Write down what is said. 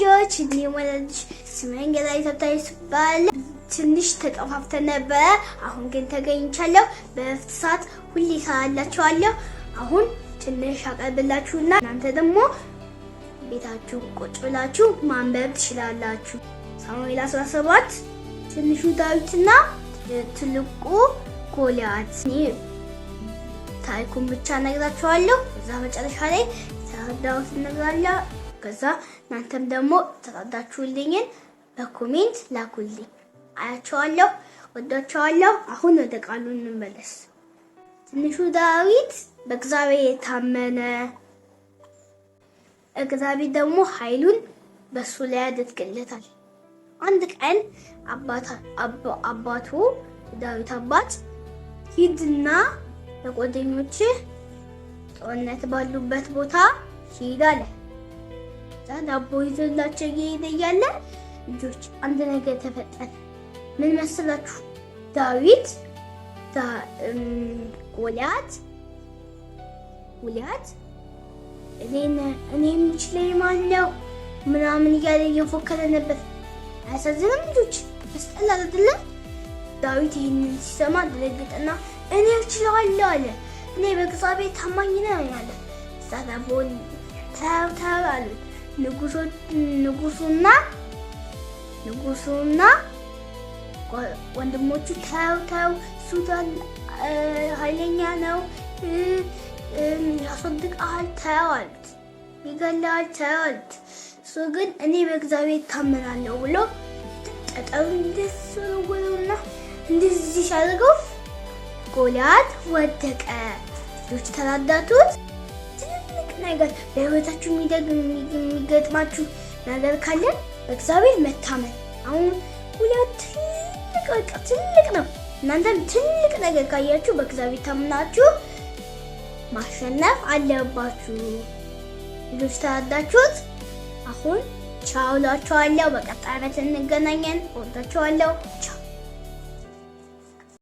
ልጆች እንዴት ዋላችሁ? ስሜን ገላይ ተታይስባል ትንሽ ተጠፋፍተን ነበር። አሁን ግን ተገኝቻለሁ። በእረፍት ሰዓት ሁሌ ሳላችኋለሁ። አሁን ትንሽ አቀርብላችሁና እናንተ ደግሞ ቤታችሁ ቁጭ ብላችሁ ማንበብ ትችላላችሁ። ሳሙኤል 17 ትንሹ ዳዊትና ትልቁ ጎልያድ። ታሪኩን ብቻ ነግራችኋለሁ። እዛ መጨረሻ ላይ ተራዳውት ነግራለሁ። ከዛ እናንተም ደግሞ ተራዳችሁልኝን በኮሜንት ላኩልኝ። አያችኋለሁ፣ ወዳችኋለሁ። አሁን ወደ ቃሉ እንመለስ። ትንሹ ዳዊት በእግዚአብሔር ታመነ፣ እግዚአብሔር ደግሞ ኃይሉን በሱ ላይ ያደርግለታል። አንድ ቀን አባቱ ዳዊት አባት ሂድና ለጓደኞች ጦርነት ባሉበት ቦታ ሂድ አለ። ዳቦ ይዘላቸው እየሄደ እያለ ልጆች አንድ ነገር ተፈጠረ። ምን መሰላችሁ? ዳዊት ጎልያድ እኔ የምችለኝ ማነው ምናምን እያለ እየፎከረ ነበር። አያሳዝንም ልጆች? ያስጠላል አይደለ? ዳዊት ይህንን ሲሰማ ደነገጠና እኔ እችላለሁ አለ። እኔ በእግዚአብሔር ታማኝ ነኝ አለ። ዛዳቦል ታውታሉ ንጉሱና ወንድሞቹ ታው ሱዳን ኃይለኛ ነው፣ ያስወድቃል ታዋልት፣ ይገላል ታዋልት። እሱ ግን እኔ በእግዚአብሔር ታመናለሁ ብሎ ጠጠሩን ደስውና እንደዚህ ሲያደርገው ጎልያድ ወደቀ። ልጆች ተራዳቱት። ትልቅ ነገር በህይወታችሁ የሚገጥማችሁ ነገር ካለ በእግዚአብሔር መታመን። አሁን ጎልያድ ትልቅ ነው። እናንተም ትልቅ ነገር ካያችሁ በእግዚአብሔር ታምናችሁ ማሸነፍ አለባችሁ። ልጆች ተራዳችሁት? አሁን ቻው እላችኋለሁ። በቀጣይ ዓመት እንገናኛለን። እወዳችኋለሁ። ቻው